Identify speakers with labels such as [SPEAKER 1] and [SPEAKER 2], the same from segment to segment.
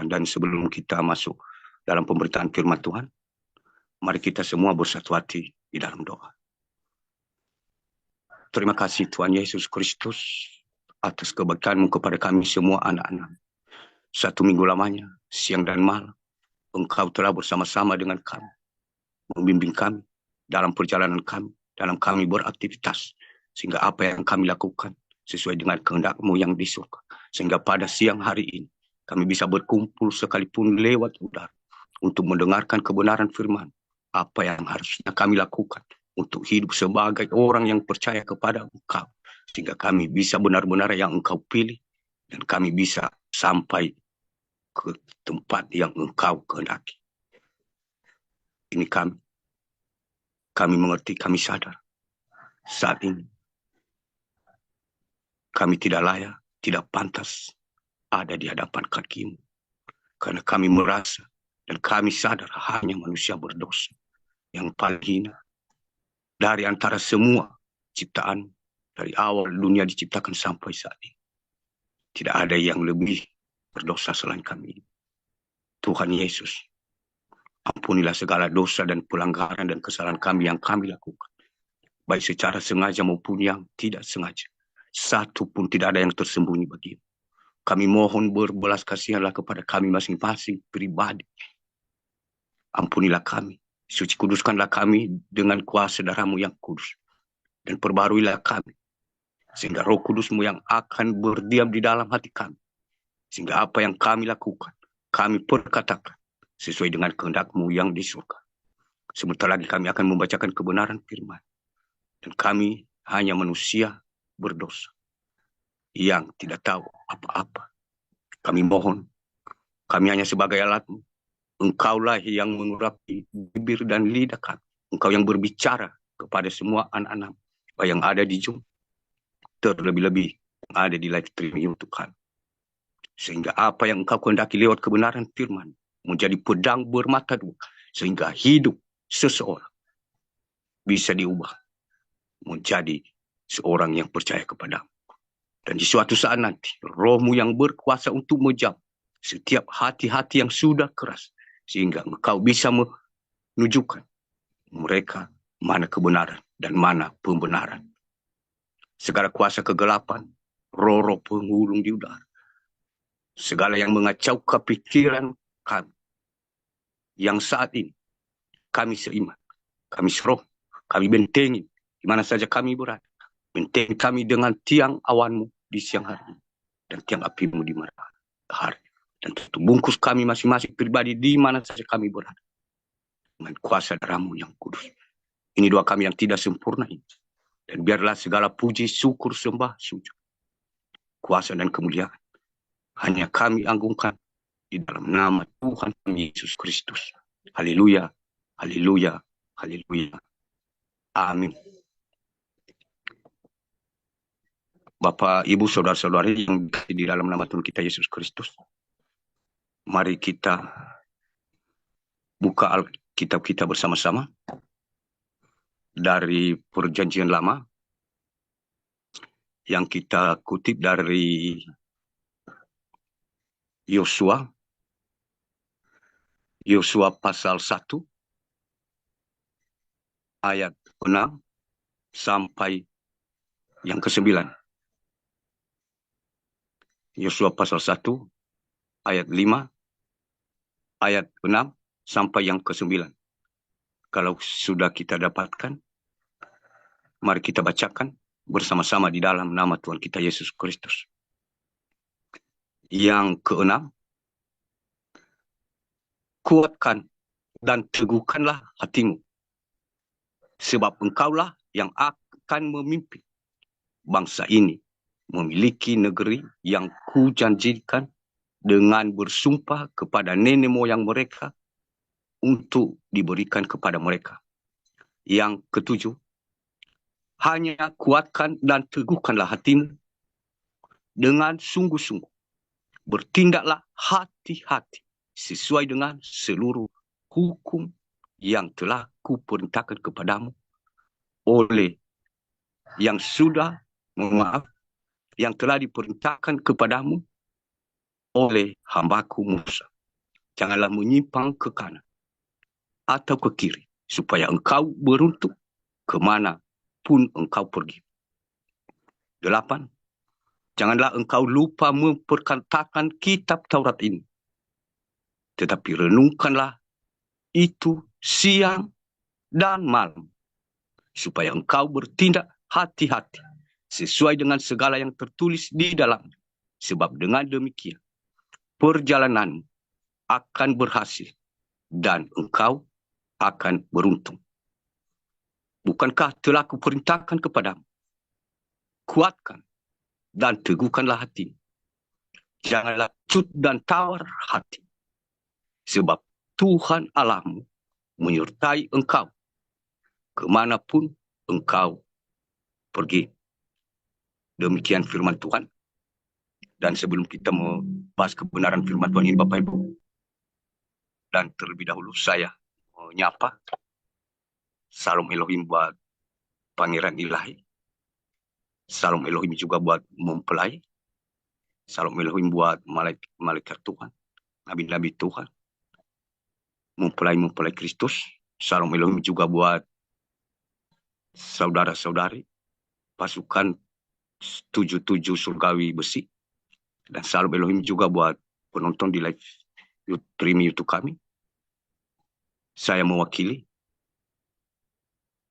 [SPEAKER 1] Tuhan. Dan sebelum kita masuk dalam pemberitaan firman Tuhan, mari kita semua bersatu hati di dalam doa. Terima kasih Tuhan Yesus Kristus atas kebaikan-Mu kepada kami semua anak-anak. 1 minggu lamanya, siang dan malam, Engkau telah bersama-sama dengan kami, membimbing kami dalam perjalanan kami, dalam kami beraktivitas, sehingga apa yang kami lakukan sesuai dengan kehendak-Mu yang di surga. Sehingga pada siang hari ini, kami bisa berkumpul sekalipun lewat udara, untuk mendengarkan kebenaran firman, apa yang harusnya kami lakukan untuk hidup sebagai orang yang percaya kepada Engkau, sehingga kami bisa benar-benar yang Engkau pilih, dan kami bisa sampai ke tempat yang Engkau kehendaki. Ini kami mengerti, kami sadar, saat ini kami tidak layak, tidak pantas ada di hadapan kaki-Mu, karena kami merasa dan kami sadar hanya manusia berdosa yang paling hina dari antara semua ciptaan, dari awal dunia diciptakan sampai saat ini. Tidak ada yang lebih berdosa selain kami. Tuhan Yesus, ampunilah segala dosa dan pelanggaran dan kesalahan kami yang kami lakukan, baik secara sengaja maupun yang tidak sengaja. Satu pun tidak ada yang tersembunyi bagi-Mu. Kami mohon berbelas kasihanlah kepada kami masing-masing pribadi. Ampunilah kami, suci kuduskanlah kami dengan kuasa darah-Mu yang kudus, dan perbaruilah kami, sehingga Roh Kudus-Mu yang akan berdiam di dalam hati kami, sehingga apa yang kami lakukan, kami perkatakan sesuai dengan kehendak-Mu yang di surga. Sebentar lagi kami akan membacakan kebenaran firman, dan kami hanya manusia berdosa yang tidak tahu apa-apa. Kami mohon, kami hanya sebagai alat-Mu. Engkaulah yang mengurapi bibir dan lidah kami. Engkau yang berbicara kepada semua anak-anak yang ada di Zoom, terlebih-lebih yang ada di live streaming YouTube kami. Sehingga apa yang Engkau kehendaki lewat kebenaran firman menjadi pedang bermata dua, sehingga hidup seseorang bisa diubah menjadi seorang yang percaya kepadamu. Dan di suatu saat nanti, Roh-Mu yang berkuasa untuk menjawab setiap hati-hati yang sudah keras, sehingga Engkau bisa menunjukkan mereka mana kebenaran dan mana pembenaran. Segala kuasa kegelapan, roh-roh penghulung di udara, segala yang mengacaukan pikiran kami, yang saat ini kami seiman, kami seroh, kami bentengi di mana saja kami berada. Bentengi kami dengan tiang awan-Mu di siang hari dan tiang api-Mu di malam hari. Dan tentu bungkus kami masing-masing pribadi di mana saja kami berada dengan kuasa darah-Mu yang kudus. Ini doa kami yang tidak sempurna ini. Dan biarlah segala puji, syukur, sembah, sujud, kuasa dan kemuliaan hanya kami agungkan di dalam nama Tuhan Yesus Kristus. Haleluya, haleluya, haleluya. Amin. Bapak, Ibu, saudara-saudari yang di dalam nama Tuhan kita Yesus Kristus, mari kita buka Alkitab kita bersama-sama dari Perjanjian Lama, yang kita kutip dari Yosua pasal 1 ayat 6 sampai yang ke-9. Yosua pasal 1 ayat 5, ayat 6 sampai yang ke-9. Kalau sudah kita dapatkan, mari kita bacakan bersama-sama di dalam nama Tuhan kita Yesus Kristus. Yang ke-6, kuatkan dan teguhkanlah hatimu, sebab engkaulah yang akan memimpin bangsa ini memiliki negeri yang kujanjikan dengan bersumpah kepada nenek moyang mereka untuk diberikan kepada mereka. Yang ke-7, hanya kuatkan dan teguhkanlah hatimu dengan sungguh-sungguh. Bertindaklah hati-hati sesuai dengan seluruh hukum yang telah kuperintahkan kepadamu oleh yang sudah yang telah diperintahkan kepadamu oleh hambaku Musa. Janganlah menyimpang ke kanan atau ke kiri, supaya engkau beruntung kemana pun engkau pergi. 8. Janganlah engkau lupa memperkatakan kitab Taurat ini, tetapi renungkanlah itu siang dan malam, supaya engkau bertindak hati-hati sesuai dengan segala yang tertulis di dalamnya. Sebab dengan demikian perjalananmu akan berhasil dan engkau akan beruntung. Bukankah telah kuperintahkan kepadamu? Kuatkan dan teguhkanlah hatimu. Janganlah cut dan tawar hati. Sebab Tuhan Allahmu menyertai engkau kemanapun engkau pergi. Demikian firman Tuhan. Dan sebelum kita membahas kebenaran firman Tuhan ini, Bapak Ibu, dan terlebih dahulu saya menyapa Salam Elohim buat Pangeran Ilahi. Salam Elohim juga buat mempelai. Salam Elohim buat malaikat Tuhan, nabi-nabi Tuhan, mempelai Kristus. Salam Elohim juga buat saudara-saudari pasukan 77 surgawi besi. Dan salam Elohim juga buat penonton di live stream YouTube kami. Saya mewakili,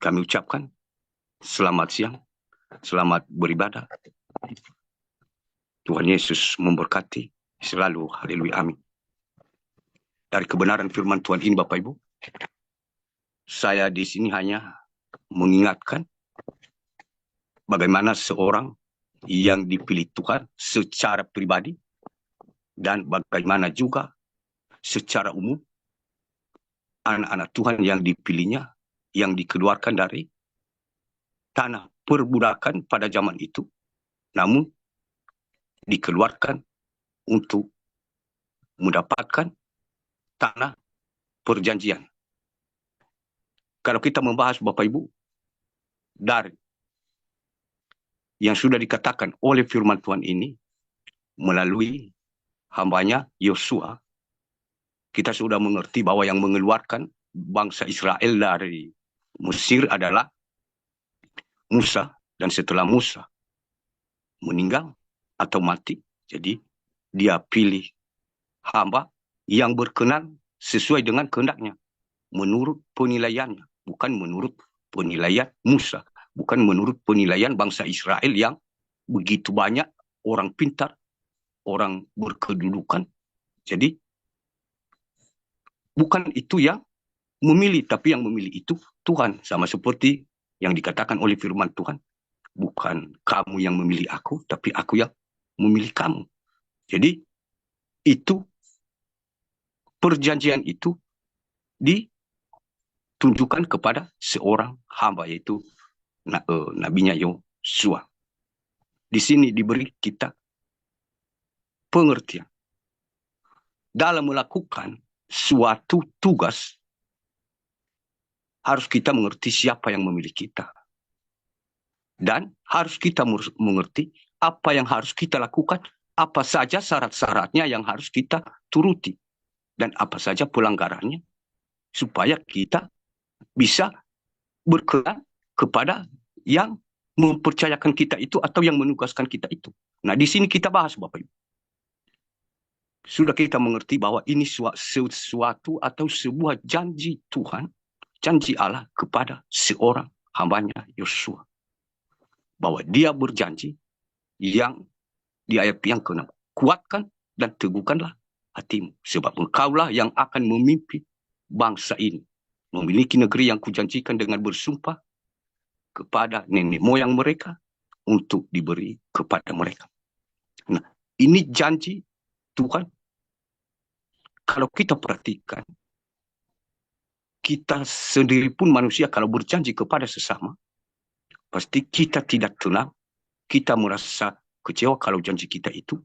[SPEAKER 1] kami ucapkan selamat siang, selamat beribadah. Tuhan Yesus memberkati selalu. Haleluya, amin. Dari kebenaran firman Tuhan ini, Bapak Ibu, saya di sini hanya mengingatkan bagaimana seorang yang dipilih Tuhan secara pribadi dan bagaimana juga secara umum anak-anak Tuhan yang dipilihnya, yang dikeluarkan dari tanah perbudakan pada zaman itu, namun dikeluarkan untuk mendapatkan tanah perjanjian. Kalau kita membahas, Bapak Ibu, dari yang sudah dikatakan oleh firman Tuhan ini melalui hambanya Yosua, kita sudah mengerti bahwa yang mengeluarkan bangsa Israel dari Mesir adalah Musa. Dan setelah Musa meninggal atau mati, jadi dia pilih hamba yang berkenan sesuai dengan kehendaknya, menurut penilaiannya, bukan menurut penilaian Musa, bukan menurut penilaian bangsa Israel yang begitu banyak orang pintar, orang berkedudukan. Jadi bukan itu yang memilih, tapi yang memilih itu Tuhan. Sama seperti yang dikatakan oleh firman Tuhan, bukan kamu yang memilih aku, tapi aku yang memilih kamu. Jadi itu perjanjian itu ditunjukkan kepada seorang hamba, yaitu nabinya Yosua. Di sini diberi kita pengertian dalam melakukan suatu tugas. Harus kita mengerti siapa yang memilih kita. Dan harus kita mengerti apa yang harus kita lakukan, apa saja syarat-syaratnya yang harus kita turuti, dan apa saja pelanggarannya, supaya kita bisa berkenan kepada yang mempercayakan kita itu atau yang menugaskan kita itu. Nah, di sini kita bahas, Bapak Ibu. Sudah kita mengerti bahwa ini sesuatu atau sebuah janji Tuhan, janji Allah kepada seorang hambanya Yosua, bahwa dia berjanji yang di ayat yang ke-6, kuatkan dan teguhkanlah hatimu, sebab engkaulah yang akan memimpin bangsa ini memiliki negeri yang kujanjikan dengan bersumpah kepada nenek moyang mereka untuk diberi kepada mereka. Nah, ini janji Tuhan. Kalau kita perhatikan, kita sendiri pun manusia kalau berjanji kepada sesama, pasti kita tidak tenang, kita merasa kecewa kalau janji kita itu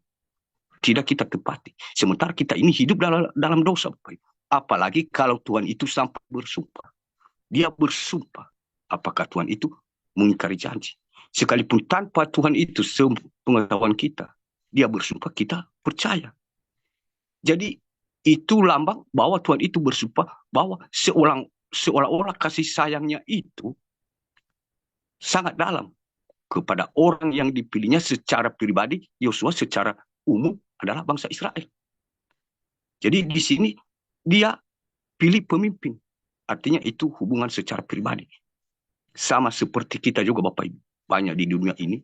[SPEAKER 1] tidak kita tepati. Sementara kita ini hidup dalam dosa, Bapak Ibu. Apalagi kalau Tuhan itu sampai bersumpah. Dia bersumpah. Apakah Tuhan itu mengingkari janji? Sekalipun tanpa Tuhan itu sepengetahuan kita, dia bersumpah, kita percaya. Jadi Itu lambang bahwa Tuhan itu bersumpah bahwa seolah-olah kasih sayangnya itu sangat dalam kepada orang yang dipilihnya secara pribadi. Yosua secara umum adalah bangsa Israel. Jadi di sini dia pilih pemimpin. Artinya itu hubungan secara pribadi. Sama seperti kita juga Bapak Ibu. Banyak di dunia ini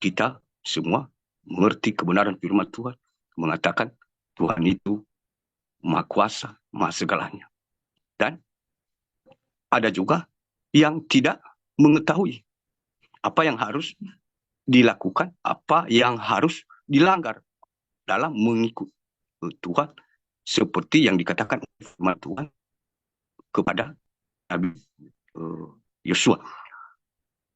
[SPEAKER 1] kita semua mengerti kebenaran firman Tuhan. Mengatakan Tuhan itu Maha Kuasa, Maha segalanya. Dan ada juga yang tidak mengetahui apa yang harus dilakukan, apa yang harus dilanggar dalam mengikut Tuhan, seperti yang dikatakan firman Tuhan kepada Nabi Yosua.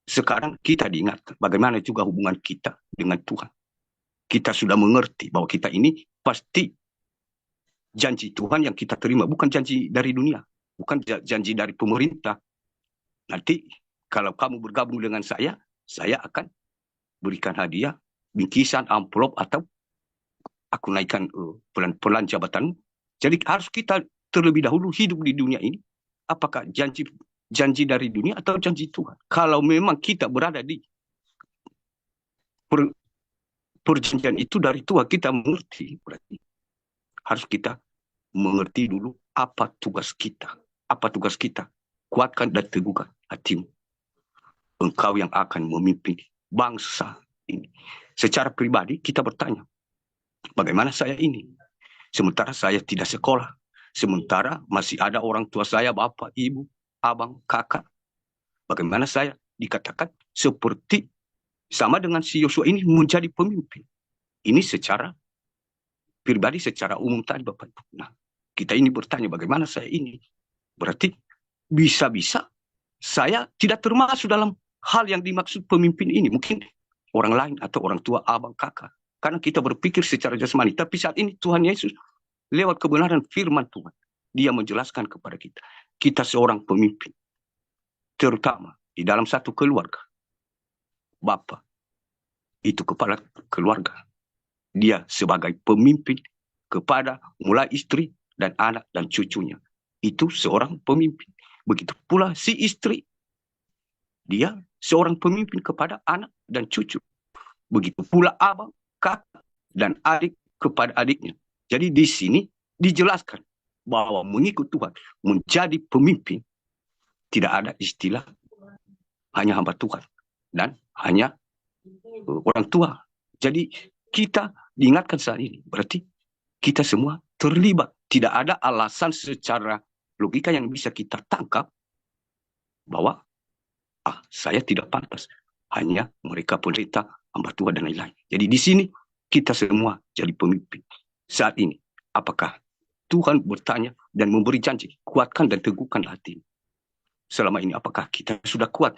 [SPEAKER 1] Sekarang kita diingatkan bagaimana juga hubungan kita dengan Tuhan. Kita sudah mengerti bahwa kita ini pasti janji Tuhan yang kita terima, bukan janji dari dunia, bukan janji dari pemerintah. Nanti kalau kamu bergabung dengan saya akan berikan hadiah, bingkisan, amplop, atau aku naikkan pelan-pelan jabatanmu. Jadi harus kita terlebih dahulu hidup di dunia ini. Apakah janji dari dunia atau janji Tuhan? Kalau memang kita berada di perjanjian itu dari Tuhan, kita mengerti, berarti harus kita mengerti dulu apa tugas kita. Apa tugas kita? Kuatkan dan teguhkan hatimu. Engkau yang akan memimpin bangsa ini. Secara pribadi kita bertanya, bagaimana saya ini? Sementara saya tidak sekolah. Sementara masih ada orang tua saya, bapak, ibu, abang, kakak. Bagaimana saya dikatakan seperti sama dengan si Yosua ini menjadi pemimpin. Ini secara pribadi, secara umum tadi Bapak Ibu. Nah, kita ini bertanya bagaimana saya ini. Berarti bisa-bisa saya tidak termasuk dalam hal yang dimaksud pemimpin ini. Mungkin orang lain atau orang tua, abang, kakak. Karena kita berpikir secara jasmani. Tapi saat ini Tuhan Yesus lewat kebenaran firman Tuhan, dia menjelaskan kepada kita. Kita seorang pemimpin. Terutama di dalam satu keluarga. Bapa itu kepala keluarga. Dia sebagai pemimpin kepada mulai istri dan anak dan cucunya. Itu seorang pemimpin. Begitu pula si istri. Dia seorang pemimpin kepada anak dan cucu. Begitu pula abang, kakak, dan adik kepada adiknya. Jadi di sini dijelaskan bahwa mengikut Tuhan, menjadi pemimpin, tidak ada istilah hanya hamba Tuhan dan hanya orang tua. Jadi kita diingatkan saat ini, berarti kita semua terlibat. Tidak ada alasan secara logika yang bisa kita tangkap bahwa saya tidak pantas. Hanya mereka pendeta, hamba Tuhan dan lain-lain. Jadi di sini kita semua jadi pemimpin. Saat ini, apakah Tuhan bertanya dan memberi janji, kuatkan dan teguhkan hati. Selama ini apakah kita sudah kuat?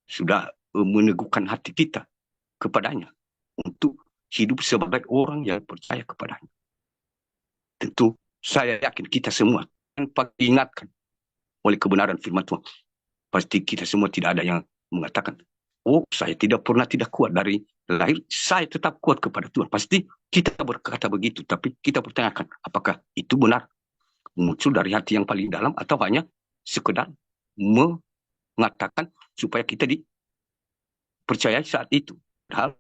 [SPEAKER 1] Sudah meneguhkan hati kita kepadanya untuk hidup sebagai orang yang percaya kepadanya. Tentu saya yakin kita semua tanpa diingatkan oleh kebenaran firman Tuhan, pasti kita semua tidak ada yang mengatakan, oh saya tidak pernah tidak kuat dari lahir, saya tetap kuat kepada Tuhan. Pasti kita berkata begitu, tapi kita pertanyakan apakah itu benar muncul dari hati yang paling dalam atau hanya sekedar mengatakan supaya kita dipercayai saat itu. Padahal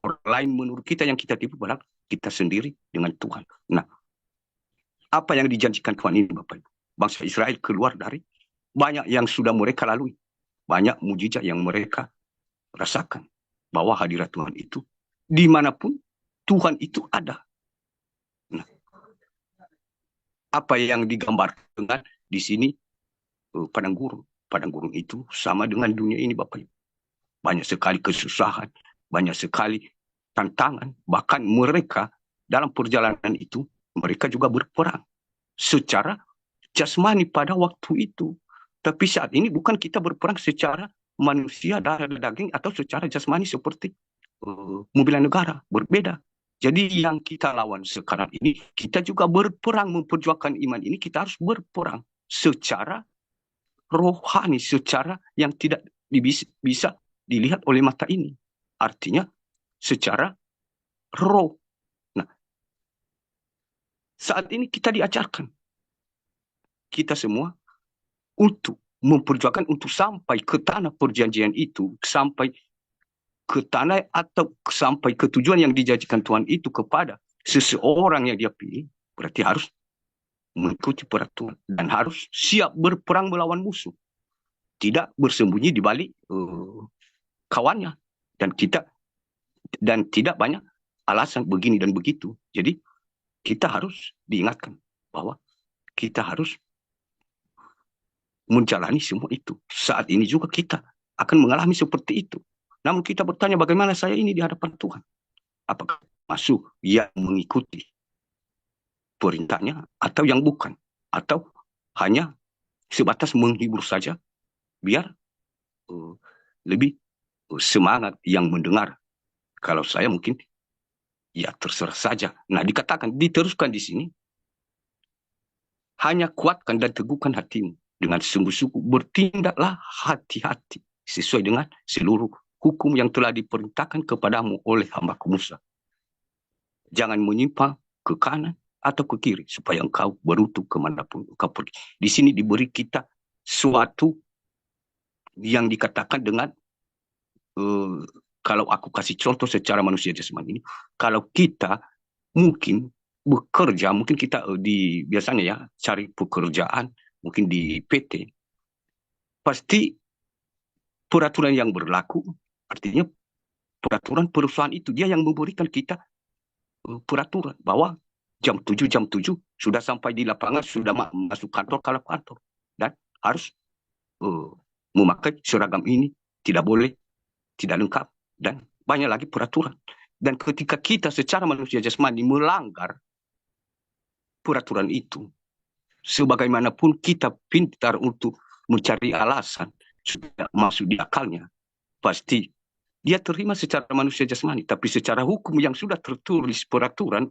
[SPEAKER 1] orang lain menurut kita yang kita tipu, padahal kita sendiri dengan Tuhan. Nah, apa yang dijanjikan Tuhan ini Bapak Ibu? Bangsa Israel keluar dari banyak yang sudah mereka lalui. Banyak mujizat yang mereka rasakan. Bahwa hadirat Tuhan itu dimanapun Tuhan itu ada. Nah, apa yang digambarkan dengan di sini padang gurun. Padang gurun itu sama dengan dunia ini Bapak Ibu. Banyak sekali kesusahan, banyak sekali tantangan. Bahkan mereka dalam perjalanan itu, mereka juga berperang secara jasmani pada waktu itu. Tapi saat ini bukan kita berperang secara manusia, darah daging, atau secara jasmani seperti membela negara. Berbeda. Jadi yang kita lawan sekarang ini, kita juga berperang memperjuangkan iman ini, kita harus berperang secara rohani, secara yang tidak bisa dilihat oleh mata ini. Artinya secara roh. Nah, Saat ini kita diajarkan, kita semua, untuk memperjuangkan untuk sampai ke tanah perjanjian itu, sampai ke tanah atau sampai ke tujuan yang dijanjikan Tuhan itu kepada seseorang yang dia pilih, berarti harus mengikuti peraturan dan harus siap berperang melawan musuh, tidak bersembunyi di balik kawannya, dan tidak banyak alasan begini dan begitu. Jadi kita harus diingatkan bahwa kita harus menjalani semua itu. Saat ini juga kita akan mengalami seperti itu. Namun kita bertanya, bagaimana saya ini di hadapan Tuhan? Apakah masuk yang mengikuti perintahnya atau yang bukan? Atau hanya sebatas menghibur saja, biar lebih semangat yang mendengar. Kalau saya mungkin, ya terserah saja. Nah, dikatakan, diteruskan di sini, hanya kuatkan dan teguhkan hatimu dengan sungguh-sungguh, bertindaklah hati-hati sesuai dengan seluruh hukum yang telah diperintahkan kepadamu oleh hamba-Ku Musa. Jangan menyimpang ke kanan atau ke kiri, supaya engkau beruntung kemanapun engkau pergi. Di sini diberi kita suatu yang dikatakan dengan, kalau aku kasih contoh secara manusia jasmani ini, kalau kita mungkin bekerja, mungkin kita biasanya ya cari pekerjaan, mungkin di PT, pasti peraturan yang berlaku, artinya peraturan perusahaan itu, dia yang memberikan kita peraturan bahwa jam 7 sudah sampai di lapangan, sudah masuk kantor, kalau kantor, dan harus memakai seragam ini, tidak boleh tidak lengkap, dan banyak lagi peraturan. Dan ketika kita secara manusia jasmani melanggar peraturan itu, sebagaimanapun kita pintar untuk mencari alasan, sudah masuk di akalnya, pasti dia terima secara manusia jasmani. Tapi secara hukum yang sudah tertulis peraturan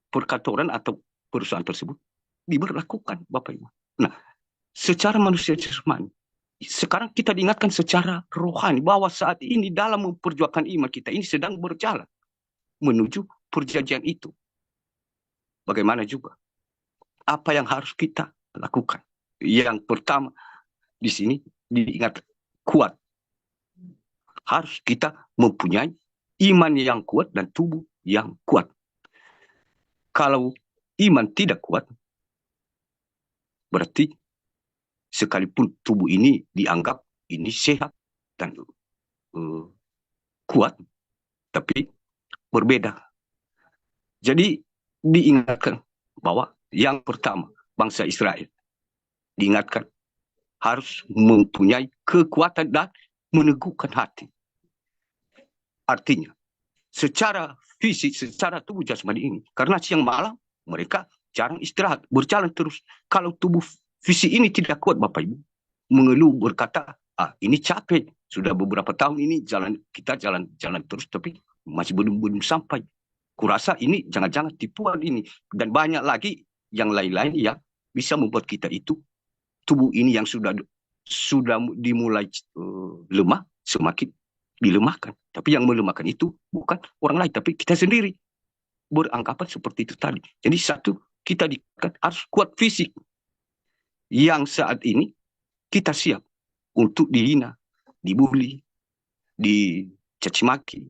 [SPEAKER 1] perkantoran atau perusahaan tersebut, diberlakukan, Bapak Ibu. Nah, secara manusia jasmani, sekarang kita diingatkan secara rohani bahwa saat ini dalam memperjuangkan iman kita ini sedang berjalan menuju perjanjian itu. Bagaimana juga? Apa yang harus kita lakukan? Yang pertama di sini diingat, kuat. Harus kita mempunyai iman yang kuat dan tubuh yang kuat. Kalau iman tidak kuat, berarti sekalipun tubuh ini dianggap ini sehat dan kuat, tapi berbeda. Jadi diingatkan bahwa yang pertama, bangsa Israel diingatkan harus mempunyai kekuatan dan meneguhkan hati. Artinya, secara fisik, secara tubuh jasmani ini, karena siang malam mereka jarang istirahat, berjalan terus. Kalau tubuh fisik ini tidak kuat, Bapak Ibu, mengeluh, berkata, ini capek, sudah beberapa tahun ini kita jalan terus, tapi masih belum sampai. Kurasa ini jangan-jangan tipuan ini, dan banyak lagi yang lain-lain yang bisa membuat kita itu, tubuh ini yang sudah dimulai lemah, semakin dilemahkan. Tapi yang melemahkan itu bukan orang lain, tapi kita sendiri, beranggapan seperti itu tadi. Jadi satu, kita harus kuat fisik, yang saat ini kita siap untuk dihina, dibully, dicaci maki,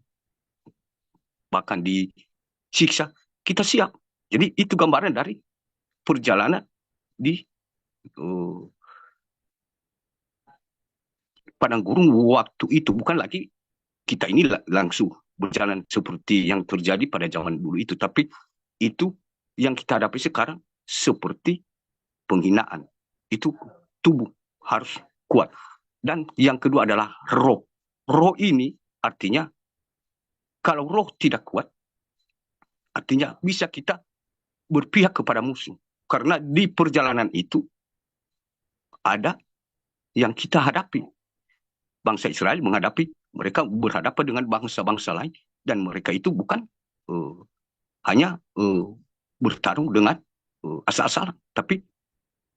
[SPEAKER 1] bahkan disiksa, kita siap. Jadi itu gambaran dari perjalanan di padang gurun waktu itu. Bukan lagi kita ini langsung berjalan seperti yang terjadi pada zaman dulu itu, tapi itu yang kita hadapi sekarang seperti penghinaan. Itu tubuh harus kuat. Dan yang kedua adalah roh. Roh ini artinya, kalau roh tidak kuat, artinya bisa kita berpihak kepada musuh. Karena di perjalanan itu ada yang kita hadapi. Bangsa Israel menghadapi, mereka berhadapan dengan bangsa-bangsa lain, dan mereka itu bukan hanya bertarung dengan asal-asalan, tapi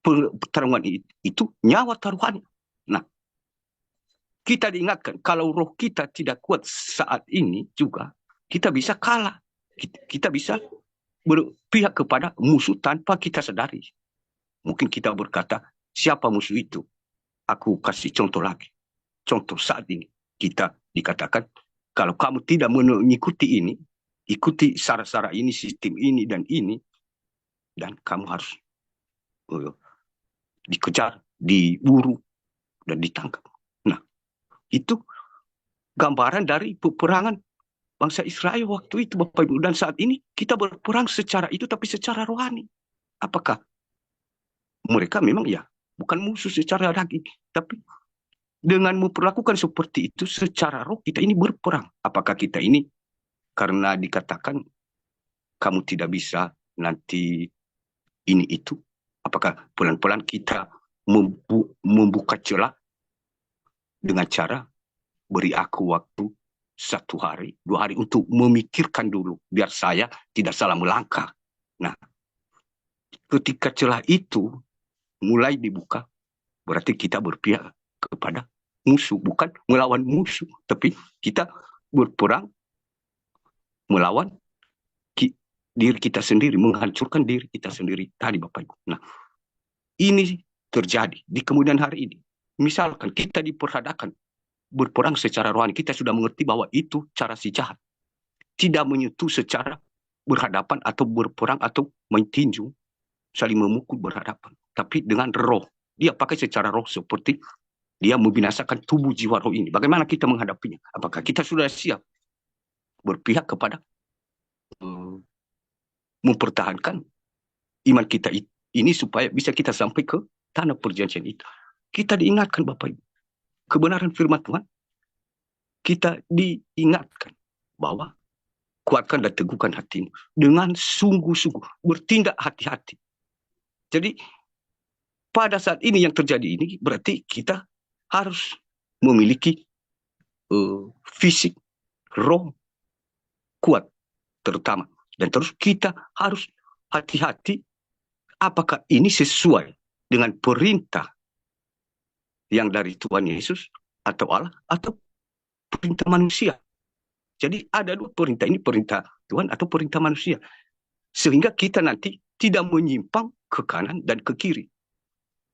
[SPEAKER 1] pertarungan itu nyawa taruhannya. Nah, kita diingatkan, kalau roh kita tidak kuat saat ini juga, kita bisa kalah. Kita bisa berpihak kepada musuh tanpa kita sadari. Mungkin kita berkata, siapa musuh itu? Aku kasih contoh lagi. Contoh saat ini, kita dikatakan, kalau kamu tidak mengikuti ini, ikuti syarat-syarat ini, sistem ini, dan kamu harus dikejar, diburu, dan ditangkap. Nah, itu gambaran dari peperangan bangsa Israel waktu itu, Bapak Ibu. Dan saat ini kita berperang secara itu, tapi secara rohani. Apakah mereka memang ya bukan musuh secara daging, tapi dengan memperlakukan seperti itu secara roh, kita ini berperang. Apakah kita ini karena dikatakan kamu tidak bisa nanti ini itu, apakah pelan-pelan kita membuka celah dengan cara beri aku waktu 1 hari, 2 hari untuk memikirkan dulu, biar saya tidak salah melangkah. Nah, ketika celah itu mulai dibuka, berarti kita berpihak kepada musuh, bukan melawan musuh, tapi kita berperang melawan diri kita sendiri, menghancurkan diri kita sendiri tadi, Bapak Ibu. Nah, ini terjadi di kemudian hari ini. Misalkan kita diperhadapkan berperang secara rohani, kita sudah mengerti bahwa itu cara si jahat. Tidak menyentuh secara berhadapan atau berperang atau main tinju, saling memukul berhadapan. Tapi dengan roh. Dia pakai secara roh seperti dia membinasakan tubuh jiwa roh ini. Bagaimana kita menghadapinya? Apakah kita sudah siap berpihak kepada mempertahankan iman kita ini supaya bisa kita sampai ke tanah perjanjian itu? Kita diingatkan, Bapak Ibu, kebenaran firman Tuhan, kita diingatkan bahwa kuatkan dan teguhkan hatimu dengan sungguh-sungguh, bertindak hati-hati. Jadi pada saat ini yang terjadi ini berarti kita harus memiliki fisik, roh kuat terutama. Dan terus kita harus hati-hati apakah ini sesuai dengan perintah yang dari Tuhan Yesus atau Allah atau perintah manusia. Jadi ada dua perintah, ini perintah Tuhan atau perintah manusia. Sehingga kita nanti tidak menyimpang ke kanan dan ke kiri.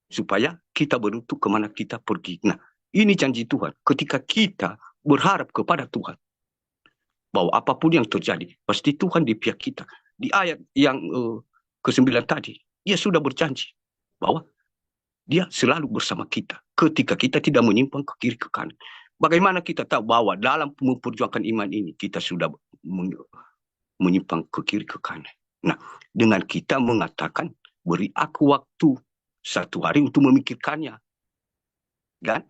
[SPEAKER 1] Supaya kita beruntung kemana kita pergi. Nah, ini janji Tuhan. Ketika kita berharap kepada Tuhan, bahwa apapun yang terjadi, pasti Tuhan di pihak kita. Di ayat yang ke-9 tadi, dia sudah berjanji bahwa dia selalu bersama kita ketika kita tidak menyimpang ke kiri ke kanan. Bagaimana kita tahu bahwa dalam memperjuangkan iman ini kita sudah menyimpang ke kiri ke kanan? Nah, dengan kita mengatakan, beri aku waktu 1 hari untuk memikirkannya. Dan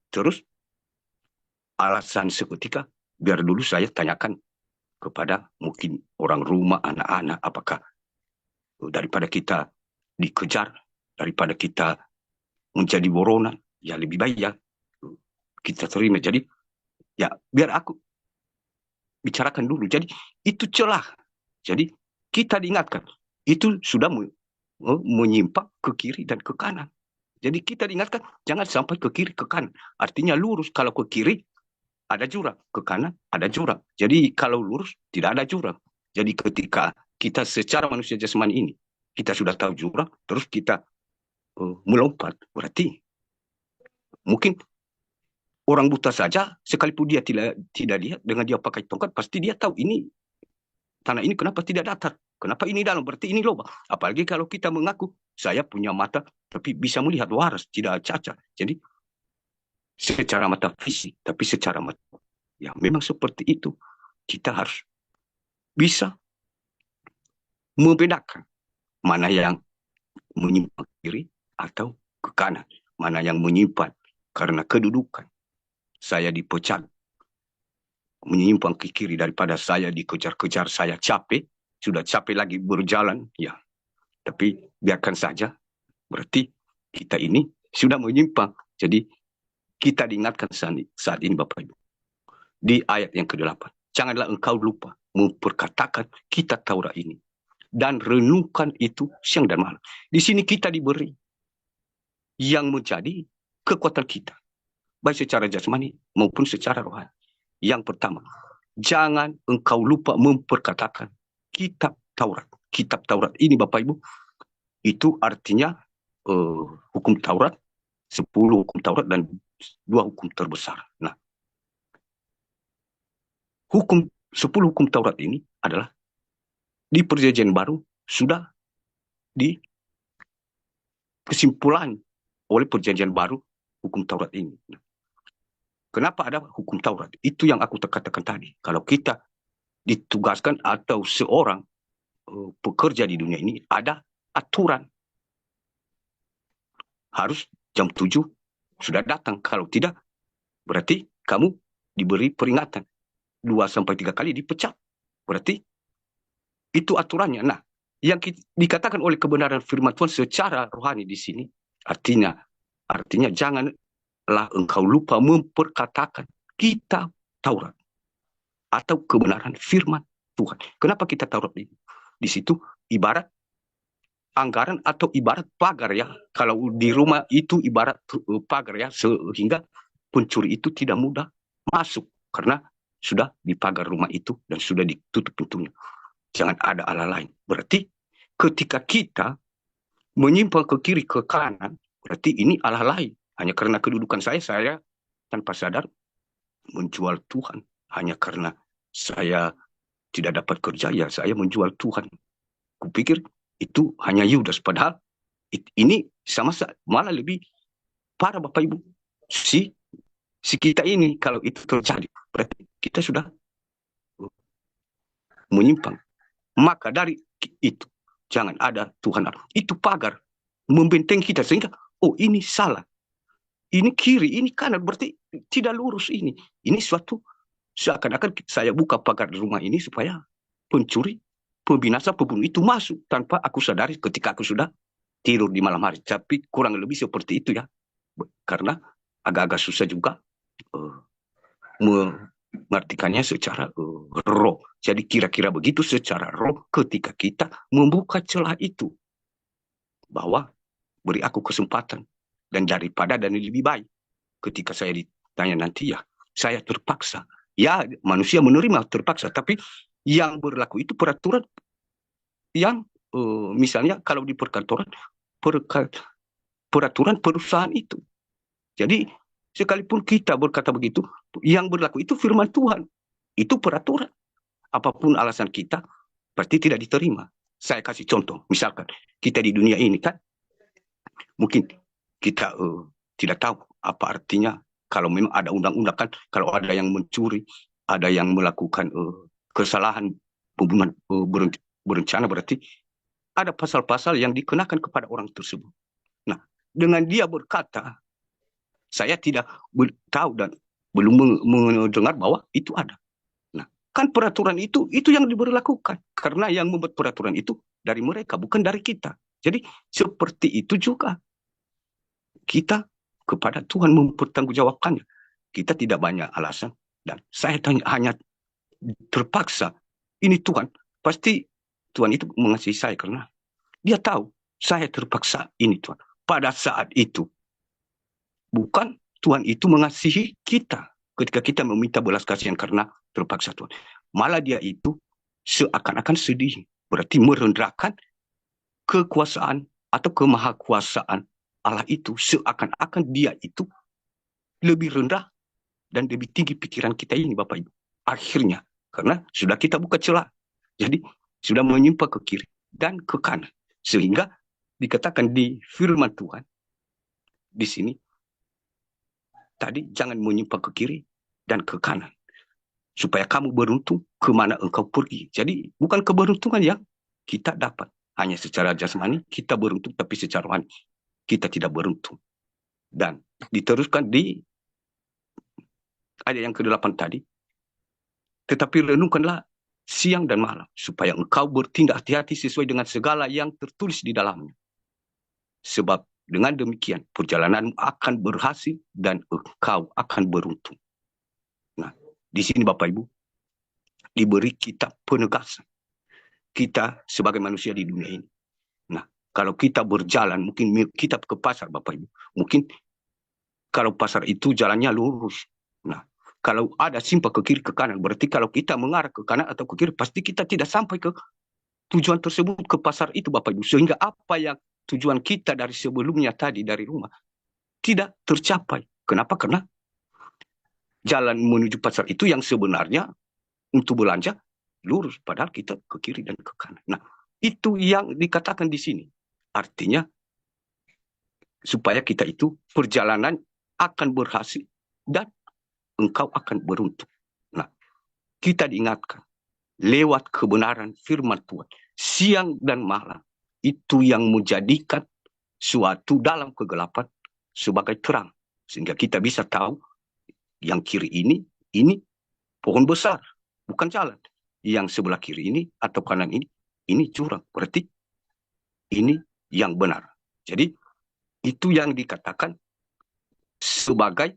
[SPEAKER 1] terus alasan seketika, biar dulu saya tanyakan kepada mungkin orang rumah, anak-anak, apakah daripada kita dikejar, daripada kita menjadi buronan, ya lebih baik ya kita terima. Jadi ya biar aku bicarakan dulu. Jadi itu celah. Jadi kita diingatkan, itu sudah menyimpang ke kiri dan ke kanan. Jadi kita diingatkan, jangan sampai ke kiri ke kanan. Artinya lurus, kalau ke kiri ada jurang, ke kanan ada jurang. Jadi kalau lurus tidak ada jurang. Jadi ketika kita secara manusia jasmani ini, kita sudah tahu jurang, terus kita melompat, berarti mungkin orang buta saja, sekalipun dia tidak lihat, dengan dia pakai tongkat, pasti dia tahu ini tanah ini kenapa tidak datar, kenapa ini dalam, berarti ini lubang. Apalagi kalau kita mengaku saya punya mata tapi bisa melihat waras, tidak cacat. Jadi secara mata fisik, tapi secara mata ya memang seperti itu. Kita harus bisa membedakan mana yang menyimpang kiri atau ke kanan, mana yang menyimpan karena kedudukan. Saya dipecat, menyimpang ke kiri daripada saya dikejar-kejar, saya capek, sudah capek lagi berjalan, ya. Tapi biarkan saja, berarti kita ini sudah menyimpang. Jadi kita diingatkan saat ini, Bapak Ibu. Di ayat yang ke-8, janganlah engkau lupa memperkatakan kitab Taurat ini dan renungkan itu siang dan malam. Di sini kita diberi yang menjadi kekuatan kita, baik secara jasmani maupun secara rohani. Yang pertama, jangan engkau lupa memperkatakan kitab Taurat. Kitab Taurat ini Bapak Ibu, itu artinya hukum Taurat, 10 hukum Taurat dan 2 hukum terbesar. Nah, 10 hukum Taurat ini adalah di Perjanjian Baru sudah di kesimpulan oleh Perjanjian Baru hukum Taurat ini. Nah, kenapa ada hukum Taurat? Itu yang aku katakan tadi. Kalau kita ditugaskan atau seorang pekerja di dunia ini, ada aturan. Harus jam 7 sudah datang. Kalau tidak, berarti kamu diberi peringatan. 2-3 kali dipecat. Berarti itu aturannya. Nah, yang dikatakan oleh kebenaran firman Tuhan secara rohani di sini, artinya janganlah engkau lupa memperkatakan kitab Taurat atau kebenaran firman Tuhan. Kenapa kita Taurat ini? Di situ ibarat anggaran atau ibarat pagar ya. Kalau di rumah itu ibarat pagar ya, sehingga pencuri itu tidak mudah masuk karena sudah dipagar rumah itu dan sudah ditutup pintunya. Jangan ada Allah lain. Berarti ketika kita menyimpang ke kiri ke kanan, berarti ini Allah lain. Hanya karena kedudukan saya tanpa sadar menjual Tuhan. Hanya karena saya tidak dapat kerja, ya saya menjual Tuhan. Kupikir itu hanya Yudas, padahal ini sama malah lebih parah Bapak Ibu. Si kita ini kalau itu terjadi, berarti kita sudah menyimpang. Maka dari itu jangan ada Tuhan. Itu pagar membenteng kita sehingga ini salah. Ini kiri, ini kanan, berarti tidak lurus ini. Ini suatu seakan-akan saya buka pagar di rumah ini supaya pencuri, pembinasa, pembunuh itu masuk tanpa aku sadari ketika aku sudah tidur di malam hari. Tapi kurang lebih seperti itu ya. Karena agak-agak susah juga mengartikannya secara roh. Jadi kira-kira begitu secara roh ketika kita membuka celah itu. Bahwa beri aku kesempatan. Dan daripada dan lebih baik. Ketika saya ditanya nanti ya, saya terpaksa. Ya manusia menerima terpaksa. Tapi yang berlaku itu peraturan yang misalnya kalau di perkantoran, peraturan perusahaan itu. Jadi sekalipun kita berkata begitu, yang berlaku itu firman Tuhan. Itu peraturan. Apapun alasan kita, pasti tidak diterima. Saya kasih contoh. Misalkan kita di dunia ini kan, mungkin kita tidak tahu apa artinya kalau memang ada undang-undang kan, kalau ada yang mencuri, ada yang melakukan kesalahan pembunuhan berencana, berarti ada pasal-pasal yang dikenakan kepada orang tersebut. Nah, dengan dia berkata, saya tidak tahu dan belum mendengar bahwa itu ada. Nah, kan peraturan itu yang diberlakukan. Karena yang membuat peraturan itu dari mereka, bukan dari kita. Jadi seperti itu juga kita kepada Tuhan mempertanggungjawabkannya. Kita tidak banyak alasan. Dan saya hanya terpaksa. Ini Tuhan. Pasti Tuhan itu mengasihi saya karena dia tahu saya terpaksa ini Tuhan. Pada saat itu. Bukan Tuhan itu mengasihi kita. Ketika kita meminta belas kasihan karena terpaksa Tuhan. Malah dia itu seakan-akan sedih. Berarti merendahkan kekuasaan atau kemahakuasaan Allah itu, seakan-akan dia itu lebih rendah dan lebih tinggi pikiran kita ini Bapak Ibu. Akhirnya, karena sudah kita buka celah. Jadi, sudah menyimpang ke kiri dan ke kanan. Sehingga dikatakan di firman Tuhan, di sini, tadi jangan menyimpang ke kiri dan ke kanan. Supaya kamu beruntung kemana engkau pergi. Jadi, bukan keberuntungan yang kita dapat. Hanya secara jasmani, kita beruntung, tapi secara rohani kita tidak beruntung. Dan diteruskan di ayat yang ke-8 tadi. Tetapi renungkanlah siang dan malam. Supaya engkau bertindak hati-hati sesuai dengan segala yang tertulis di dalamnya. Sebab dengan demikian perjalananmu akan berhasil dan engkau akan beruntung. Nah, di sini Bapak Ibu diberi kita penegasan. Kita sebagai manusia di dunia ini. Nah, kalau kita berjalan, mungkin kita ke pasar Bapak Ibu. Mungkin kalau pasar itu jalannya lurus. Nah, kalau ada simpang ke kiri ke kanan, berarti kalau kita mengarah ke kanan atau ke kiri, pasti kita tidak sampai ke tujuan tersebut ke pasar itu, Bapak Ibu. Sehingga apa yang tujuan kita dari sebelumnya tadi dari rumah tidak tercapai. Kenapa? Karena jalan menuju pasar itu yang sebenarnya untuk belanja lurus, padahal kita ke kiri dan ke kanan. Nah, itu yang dikatakan di sini. Artinya supaya kita itu perjalanan akan berhasil dan engkau akan beruntung. Nah, kita diingatkan lewat kebenaran firman Tuhan siang dan malam, itu yang menjadikan suatu dalam kegelapan sebagai terang, sehingga kita bisa tahu yang kiri ini pohon besar, bukan jalan. Yang sebelah kiri ini atau kanan ini jurang. Berarti ini yang benar. Jadi itu yang dikatakan sebagai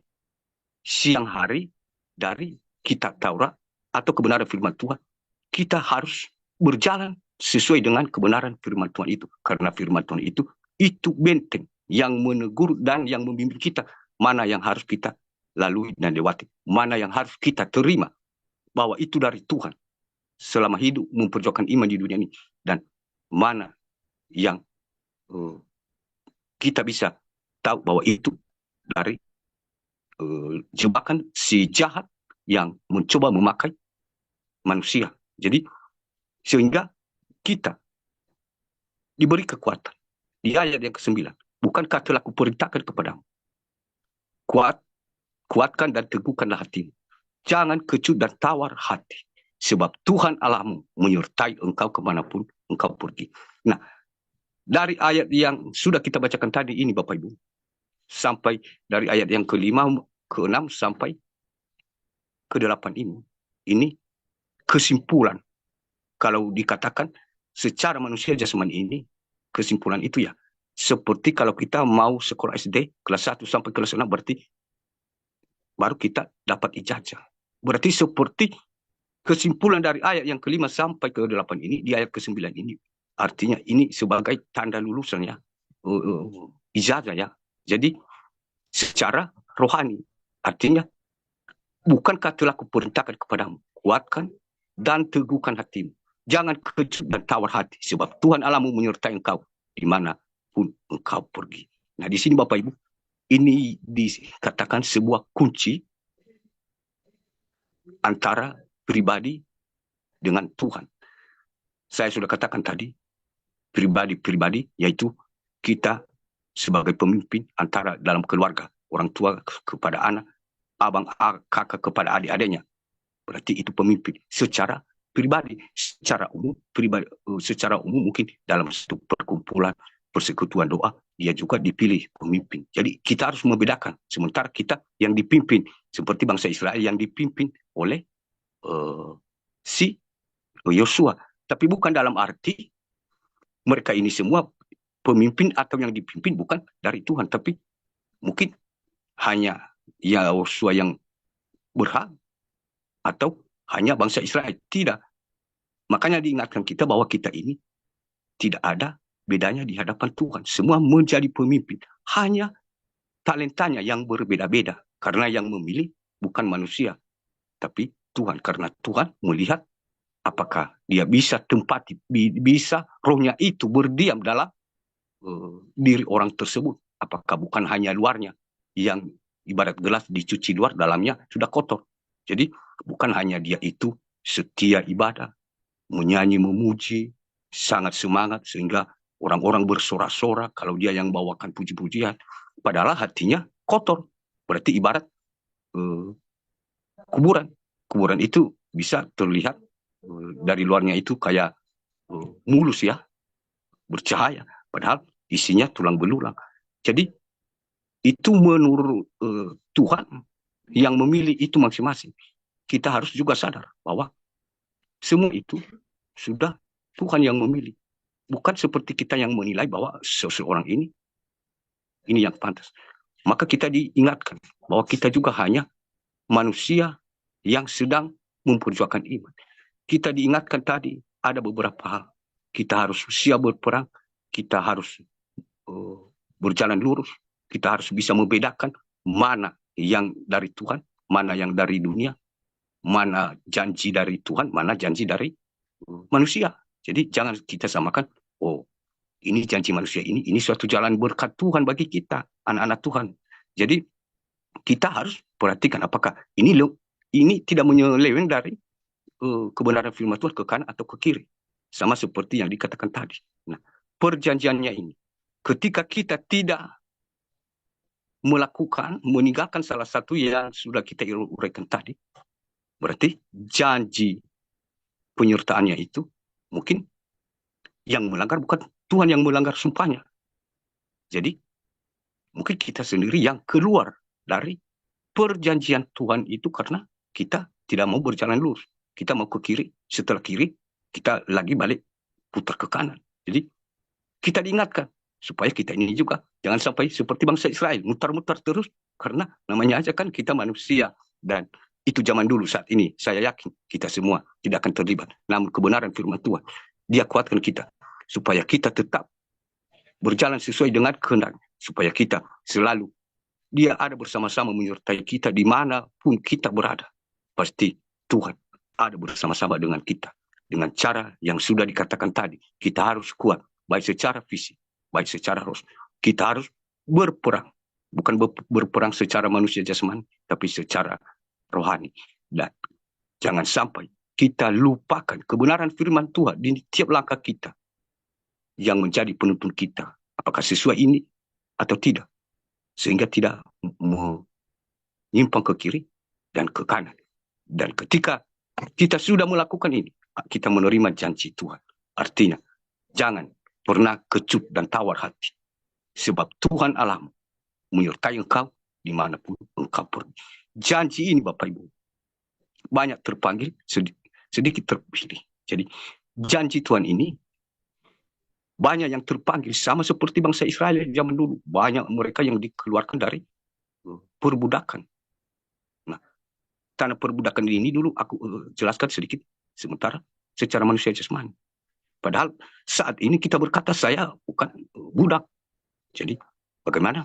[SPEAKER 1] siang hari dari kitab Taurat atau kebenaran firman Tuhan. Kita harus berjalan sesuai dengan kebenaran firman Tuhan itu. Karena firman Tuhan itu benteng yang menegur dan yang membimbing kita. Mana yang harus kita lalui dan lewati. Mana yang harus kita terima. Bahwa itu dari Tuhan. Selama hidup memperjuangkan iman di dunia ini. Dan mana yang kita bisa tahu bahwa itu dari jebakan si jahat yang mencoba memakai manusia. Jadi sehingga kita diberi kekuatan. Di ayat yang ke-9. Bukankah telah kuperintahkan kepadamu? Kuatkan dan teguhkanlah hatimu. Jangan kecut dan tawar hati. Sebab Tuhan Allahmu menyertai engkau kemanapun engkau pergi. Nah, dari ayat yang sudah kita bacakan tadi ini Bapak Ibu. Sampai dari ayat yang ke-5, ke-6 sampai ke-8 ini. Ini kesimpulan. Kalau dikatakan secara manusia jasmani ini, kesimpulan itu ya. Seperti kalau kita mau sekolah SD, kelas 1 sampai kelas 6, berarti baru kita dapat ijazah. Berarti seperti kesimpulan dari ayat yang ke-5 sampai ke-8 ini, di ayat ke-9 ini, artinya ini sebagai tanda lulusan ya, ijazah ya. Jadi secara rohani, artinya bukankah telah kuperintahkan kepadamu, kuatkan dan teguhkan hatimu. Jangan kecut dan tawar hati, sebab Tuhan Allahmu menyertai engkau dimanapun engkau pergi. Nah di sini Bapak Ibu, ini dikatakan sebuah kunci antara pribadi dengan Tuhan. Saya sudah katakan tadi, pribadi-pribadi, yaitu kita sebagai pemimpin antara dalam keluarga, orang tua kepada anak, abang kakak kepada adik-adiknya. Berarti itu pemimpin secara pribadi, secara umum mungkin dalam satu perkumpulan persekutuan doa dia juga dipilih pemimpin. Jadi kita harus membedakan. Sementara kita yang dipimpin seperti bangsa Israel yang dipimpin oleh si Yosua, tapi bukan dalam arti mereka ini semua pemimpin atau yang dipimpin bukan dari Tuhan, tapi mungkin hanya Yosua yang berhak atau hanya bangsa Israel. Tidak. Makanya diingatkan kita bahwa kita ini tidak ada bedanya di hadapan Tuhan. Semua menjadi pemimpin. Hanya talentanya yang berbeda-beda. Karena yang memilih bukan manusia, tapi Tuhan. Karena Tuhan melihat apakah dia bisa tempati, bisa rohnya itu berdiam dalam diri orang tersebut. Apakah bukan hanya luarnya yang ibarat gelas dicuci luar, dalamnya sudah kotor. Jadi bukan hanya dia itu setia ibadah, menyanyi, memuji, sangat semangat sehingga orang-orang bersorak-sorak kalau dia yang bawakan puji-pujian. Padahal hatinya kotor. Berarti ibarat kuburan. Kuburan itu bisa terlihat dari luarnya itu kayak mulus ya, bercahaya. Padahal isinya tulang belulang. Jadi itu menurut Tuhan yang memilih itu masing-masing. Kita harus juga sadar bahwa semua itu sudah Tuhan yang memilih. Bukan seperti kita yang menilai bahwa seseorang ini yang pantas. Maka kita diingatkan bahwa kita juga hanya manusia yang sedang memperjuangkan iman. Kita diingatkan tadi ada beberapa hal. Kita harus siap berperang. Kita harus berjalan lurus. Kita harus bisa membedakan mana yang dari Tuhan, mana yang dari dunia, mana janji dari Tuhan, mana janji dari manusia. Jadi jangan kita samakan, oh ini janji manusia, ini suatu jalan berkat Tuhan bagi kita, anak-anak Tuhan. Jadi kita harus perhatikan apakah ini tidak menyeleweng dari kebenaran firman Tuhan ke kanan atau ke kiri. Sama seperti yang dikatakan tadi. Nah, perjanjiannya ini, ketika kita tidak meninggalkan salah satu yang sudah kita uraikan tadi, berarti janji penyertaannya itu mungkin yang melanggar bukan Tuhan yang melanggar sumpahnya. Jadi mungkin kita sendiri yang keluar dari perjanjian Tuhan itu karena kita tidak mau berjalan lurus. Kita mau ke kiri, setelah kiri kita lagi balik putar ke kanan. Jadi kita diingatkan supaya kita ini juga jangan sampai seperti bangsa Israel mutar-mutar terus, karena namanya aja kan kita manusia, dan itu zaman dulu. Saat ini saya yakin kita semua tidak akan terlibat. Namun kebenaran firman Tuhan dia kuatkan kita supaya kita tetap berjalan sesuai dengan kehendak, supaya kita selalu dia ada bersama-sama menyertai kita dimanapun kita berada. Pasti Tuhan ada bersama-sama dengan kita. Dengan cara yang sudah dikatakan tadi, kita harus kuat, baik secara fisik, baik secara roh. Kita harus berperang. Bukan berperang secara manusia jasmani, tapi secara rohani. Dan jangan sampai kita lupakan kebenaran firman Tuhan di tiap langkah kita yang menjadi penuntun kita. Apakah sesuai ini atau tidak. Sehingga tidak menyimpang ke kiri dan ke kanan. Dan ketika kita sudah melakukan ini, kita menerima janji Tuhan. Artinya, jangan pernah kecut dan tawar hati. Sebab Tuhan Allahmu menyertai engkau dimanapun engkau pergi. Janji ini Bapak Ibu, banyak terpanggil, sedikit terpilih. Jadi janji Tuhan ini banyak yang terpanggil, sama seperti bangsa Israel zaman dulu. Banyak mereka yang dikeluarkan dari perbudakan. Nah, tanah perbudakan ini dulu aku jelaskan sedikit sementara secara manusia jasmani. Padahal saat ini kita berkata saya bukan budak. Jadi bagaimana?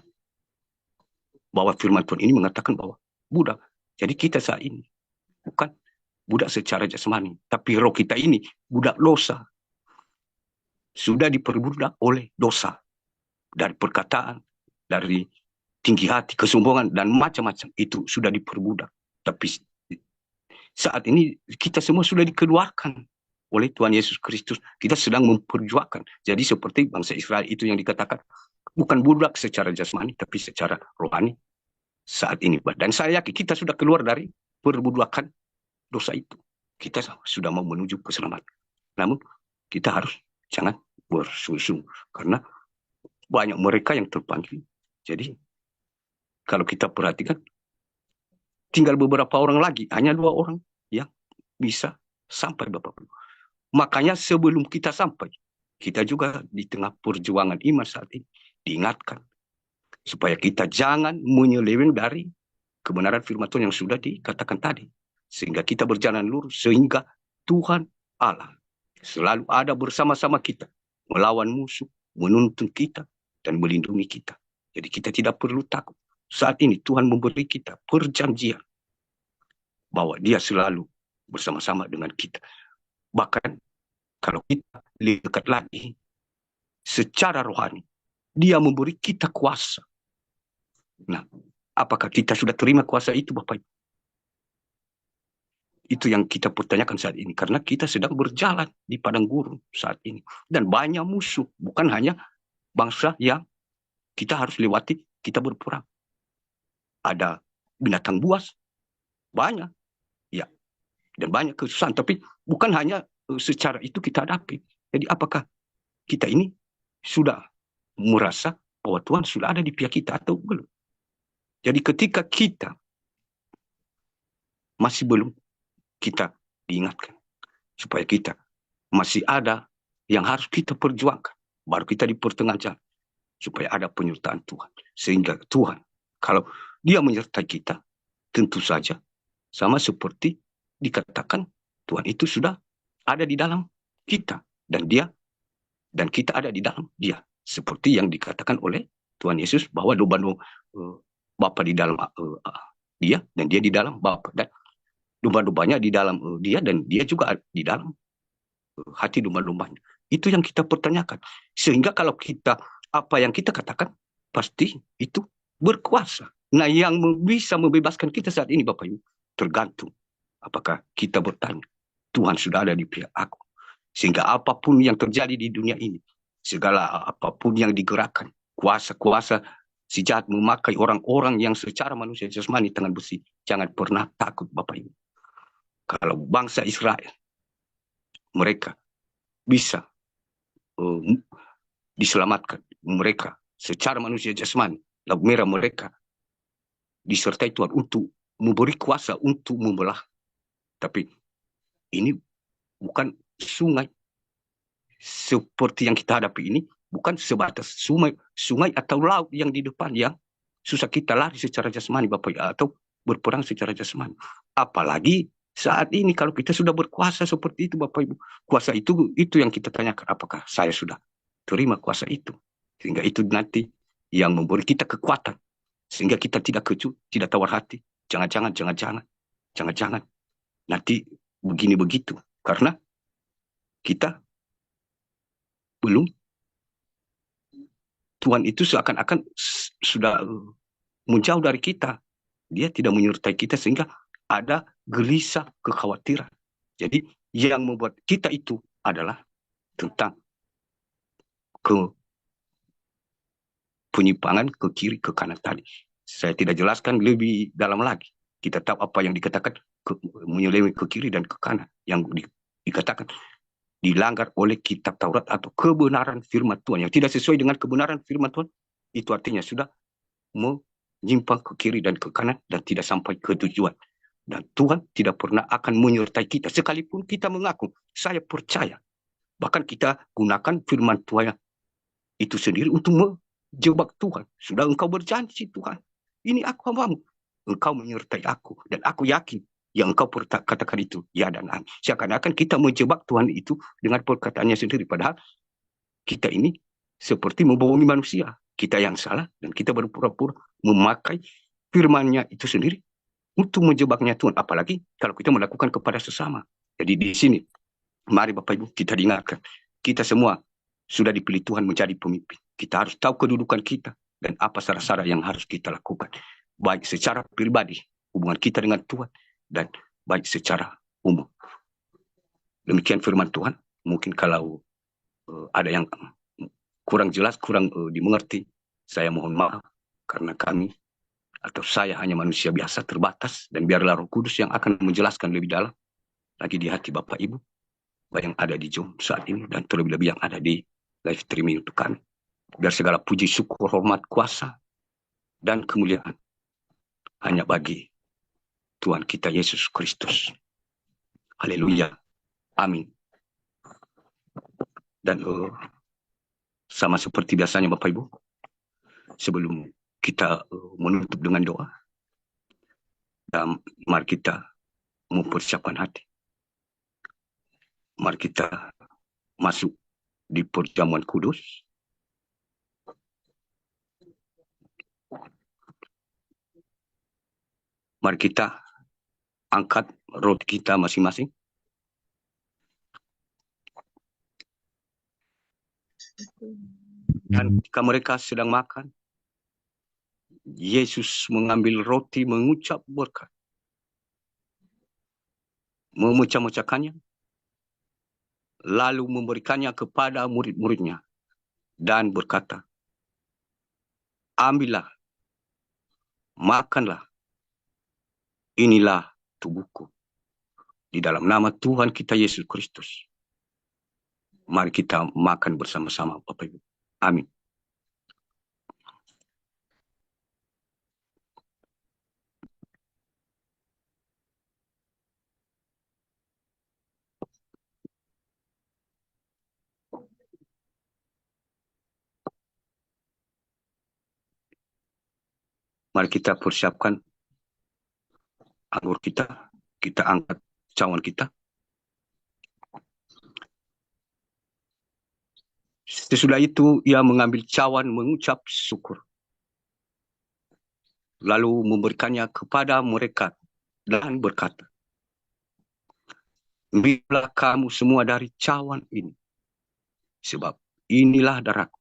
[SPEAKER 1] Bahwa firman Tuhan ini mengatakan bahwa budak. Jadi kita saat ini bukan budak secara jasmani, tapi roh kita ini budak dosa. Sudah diperbudak oleh dosa. Dari perkataan, dari tinggi hati, kesombongan, dan macam-macam. Itu sudah diperbudak. Tapi saat ini kita semua sudah dikeluarkan oleh Tuhan Yesus Kristus. Kita sedang memperjuangkan. Jadi seperti bangsa Israel itu yang dikatakan, bukan budak secara jasmani, tapi secara rohani saat ini. Dan saya yakin kita sudah keluar dari perbudakan dosa itu. Kita sudah mau menuju keselamatan. Namun kita harus jangan bersusun, karena banyak mereka yang terpanggil. Jadi kalau kita perhatikan, tinggal beberapa orang lagi, hanya 2 orang yang bisa sampai Bapak Ibu. Makanya sebelum kita sampai, kita juga di tengah perjuangan iman saat ini diingatkan supaya kita jangan menyeleweng dari kebenaran firman Tuhan yang sudah dikatakan tadi, sehingga kita berjalan lurus, sehingga Tuhan Allah selalu ada bersama-sama kita, melawan musuh, menuntun kita, dan melindungi kita. Jadi kita tidak perlu takut. Saat ini Tuhan memberi kita perjanjian bahwa dia selalu bersama-sama dengan kita. Bahkan kalau kita lebih dekat lagi, secara rohani, dia memberi kita kuasa. Nah, apakah kita sudah terima kuasa itu Bapak Ibu? Itu yang kita pertanyakan saat ini. Karena kita sedang berjalan di padang gurun saat ini. Dan banyak musuh. Bukan hanya bangsa yang kita harus lewati, kita berperang. Ada binatang buas. Banyak. Ya. Dan banyak kesusahan. Tapi bukan hanya secara itu kita hadapi. Jadi apakah kita ini sudah merasa bahwa Tuhan sudah ada di pihak kita atau belum? Jadi ketika kita masih belum, kita diingatkan supaya kita masih ada yang harus kita perjuangkan. Baru kita di pertengahan jalan, supaya ada penyertaan Tuhan. Sehingga Tuhan, kalau dia menyertai kita, tentu saja sama seperti dikatakan Tuhan itu sudah ada di dalam kita, dan kita ada di dalam dia. Seperti yang dikatakan oleh Tuhan Yesus bahwa Bapa di dalam dia, dan dia di dalam Bapa. Dan domba-dombanya di dalam dia, dan dia juga di dalam hati domba-dombanya. Itu yang kita pertanyakan. Sehingga kalau kita, apa yang kita katakan, pasti itu berkuasa. Nah, yang bisa membebaskan kita saat ini, Bapak Ibu, tergantung apakah kita bertanya, Tuhan sudah ada di pihak aku. Sehingga apapun yang terjadi di dunia ini, segala apapun yang digerakkan, kuasa-kuasa si jahat memakai orang-orang yang secara manusia jasmani tangan besi, jangan pernah takut, Bapak Ibu. Kalau bangsa Israel, mereka bisa diselamatkan, mereka secara manusia jasmani, laut merah mereka disertai Tuhan untuk memberi kuasa untuk membelah. Tapi ini bukan sungai seperti yang kita hadapi ini, bukan sebatas sungai atau laut yang di depan yang susah kita lari secara jasmani, Bapak Ibu, atau berperang secara jasmani. Apalagi saat ini kalau kita sudah berkuasa seperti itu, Bapak Ibu, kuasa itu yang kita tanyakan, apakah saya sudah terima kuasa itu? Sehingga itu nanti yang memberi kita kekuatan, sehingga kita tidak kecut, tidak tawar hati. Jangan-jangan nanti begini begitu, karena kita belum, Tuhan itu seakan-akan sudah menjauh dari kita. Dia tidak menyertai kita sehingga ada gelisah, kekhawatiran. Jadi yang membuat kita itu adalah tentang penyimpangan ke kiri, ke kanan tadi. Saya tidak jelaskan lebih dalam lagi. Kita tahu apa yang dikatakan menyeleweng ke kiri dan ke kanan. Yang dikatakan dilanggar oleh kitab Taurat atau kebenaran firman Tuhan yang tidak sesuai dengan kebenaran firman Tuhan, itu artinya sudah menyimpang ke kiri dan ke kanan dan tidak sampai ke tujuan. Dan Tuhan tidak pernah akan menyertai kita sekalipun kita mengaku saya percaya. Bahkan kita gunakan firman Tuhan itu sendiri untuk menjebak Tuhan. Sudah engkau berjanji, Tuhan, ini aku hambamu, engkau menyertai aku, dan aku yakin yang engkau katakan itu ya dan amin. Seakan-akan kita menjebak Tuhan itu dengan perkataannya sendiri, padahal kita ini seperti membohongi manusia. Kita yang salah dan kita berpura-pura memakai firman-Nya itu sendiri untuk menjebaknya Tuhan. Apalagi kalau kita melakukan kepada sesama. Jadi di sini, mari Bapak Ibu kita diingatkan, kita semua sudah dipilih Tuhan menjadi pemimpin. Kita harus tahu kedudukan kita dan apa syarat-syarat yang harus kita lakukan. Baik secara pribadi, hubungan kita dengan Tuhan, dan baik secara umum. Demikian firman Tuhan. Mungkin kalau ada yang kurang jelas, kurang dimengerti, saya mohon maaf karena kami atau saya hanya manusia biasa terbatas, dan biarlah Roh Kudus yang akan menjelaskan lebih dalam lagi di hati Bapak Ibu yang ada di Zoom saat ini dan terlebih-lebih yang ada di live streaming untuk kami. Biar segala puji, syukur, hormat, kuasa, dan kemuliaan hanya bagi Tuhan kita Yesus Kristus. Haleluya. Amin. Dan sama seperti biasanya Bapak Ibu, sebelum kita menutup dengan doa, dan mari kita mempersiapkan hati. Mari kita masuk di perjamuan kudus. Mari kita angkat roti kita masing-masing. Dan ketika mereka sedang makan, Yesus mengambil roti, mengucap berkat, memecah-mecahkannya, lalu memberikannya kepada murid-muridnya dan berkata, ambillah, makanlah, inilah tubuhku. Di dalam nama Tuhan kita Yesus Kristus, mari kita makan bersama-sama Bapak Ibu. Amin. Mari kita persiapkan anggur kita angkat cawan kita. Sesudah itu ia mengambil cawan, mengucap syukur, lalu memberikannya kepada mereka dan berkata, Ambillah kamu semua dari cawan ini, sebab inilah darahku,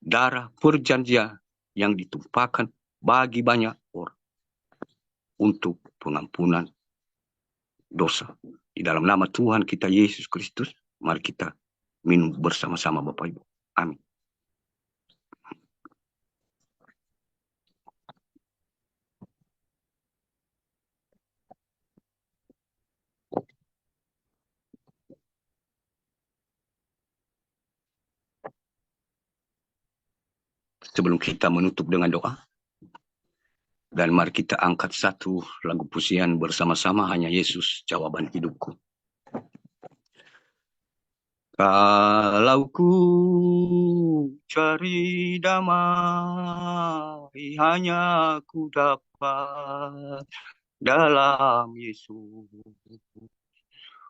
[SPEAKER 1] darah perjanjian yang ditumpahkan bagi banyak orang untuk pengampunan dosa. Di dalam nama Tuhan kita Yesus Kristus, mari kita minum bersama-sama Bapak Ibu. Amin. Sebelum kita menutup dengan doa, dan mari kita angkat satu lagu pujian bersama-sama, Hanya Yesus Jawaban Hidupku. Kalau ku cari damai, hanya ku dapat dalam Yesus.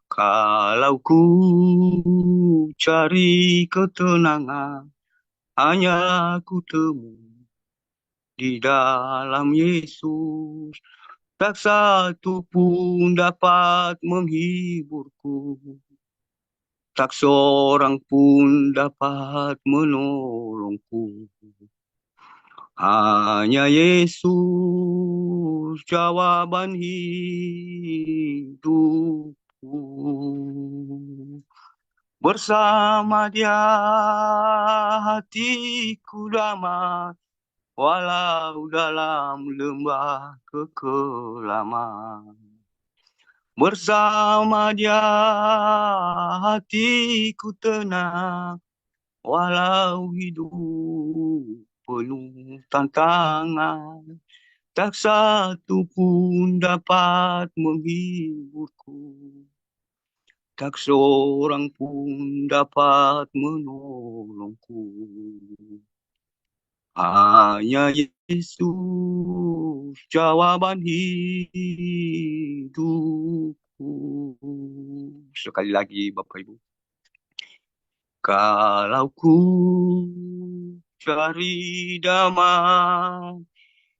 [SPEAKER 1] Kalau ku cari ketenangan, hanya ku temui di dalam Yesus. Tak satu pun dapat menghiburku, tak seorang pun dapat menolongku. Hanya Yesus jawaban hidupku. Bersama Dia hatiku damai, walau dalam lembah kekelaman. Bersama Dia hatiku tenang, walau hidup penuh tantangan. Tak satu pun dapat menghiburku, tak seorang pun dapat menolongku. Hanya Yesus jawaban hidupku. Sekali lagi Bapak Ibu. Kalau ku cari damai,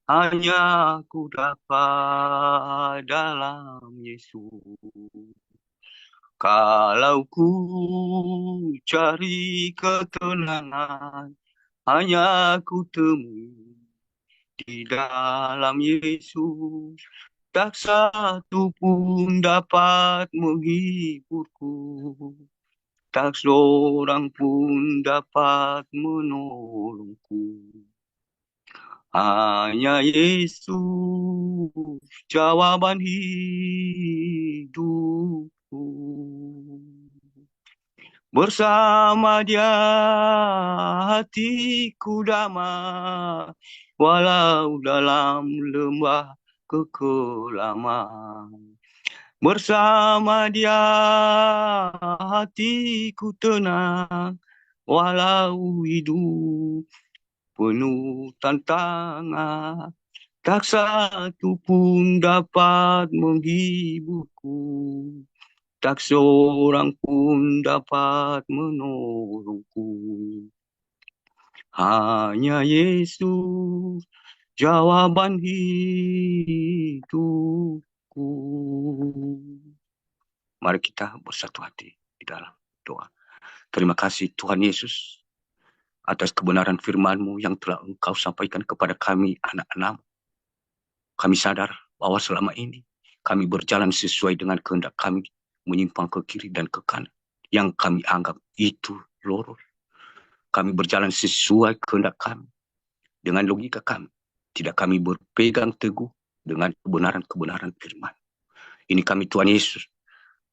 [SPEAKER 1] hanya ku dapat dalam Yesus. Kalau ku cari ketenangan, hanya ku temui di dalam Yesus. Tak satu pun dapat menghiburku, tak seorang pun dapat menolongku. Hanya Yesus jawaban hidupku. Bersama Dia hatiku damai, walau dalam lembah kekelaman. Bersama Dia hatiku tenang, walau hidup penuh tantangan. Tak satu pun dapat menghiburku, tak seorang pun dapat menolongku. Hanya Yesus jawaban hidupku. Mari kita bersatu hati di dalam doa. Terima kasih Tuhan Yesus atas kebenaran firman-Mu yang telah Engkau sampaikan kepada kami anak-anak. Kami sadar bahwa selama ini kami berjalan sesuai dengan kehendak kami, menyimpang ke kiri dan ke kanan. Yang kami anggap itu lurus. Kami berjalan sesuai kehendak kami, dengan logika kami. Tidak kami berpegang teguh dengan kebenaran-kebenaran firman. Ini kami Tuhan Yesus.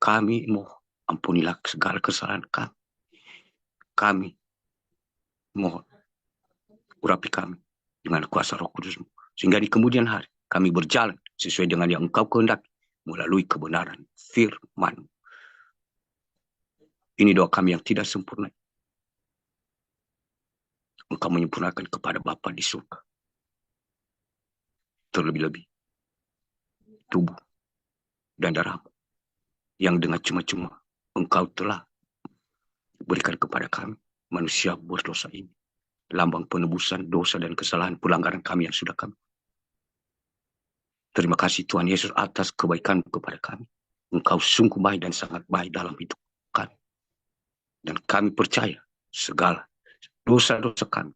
[SPEAKER 1] Kami mohon ampunilah segala kesalahan kami. Kami mohon urapi kami dengan kuasa Roh Kudus-Mu. Sehingga di kemudian hari kami berjalan sesuai dengan yang Engkau kehendaki melalui kebenaran firman. Ini doa kami yang tidak sempurna. Engkau menyempurnakan kepada Bapa di surga. Terlebih-lebih tubuh dan darah-Mu yang dengan cuma-cuma Engkau telah berikan kepada kami, manusia berdosa ini. Lambang penebusan dosa dan kesalahan pelanggaran kami yang sudah kami. Terima kasih Tuhan Yesus atas kebaikan kepada kami. Engkau sungguh baik dan sangat baik dalam hidup kami. Dan kami percaya segala dosa-dosa kami,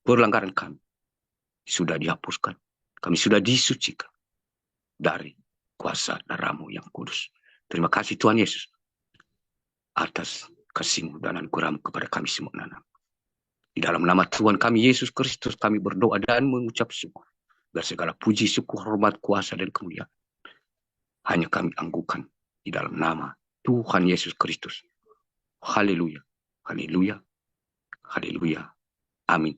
[SPEAKER 1] pelanggaran kami sudah dihapuskan. Kami sudah disucikan dari kuasa darah-Mu yang kudus. Terima kasih Tuhan Yesus atas kasih-Mu dan anugerah-Mu kepada kami semua. Di dalam nama Tuhan kami Yesus Kristus kami berdoa dan mengucap syukur. Dan segala puji, syukur, hormat, kuasa, dan kemuliaan hanya kami anggukan di dalam nama Tuhan Yesus Kristus. Haleluya, haleluya, haleluya. Amin.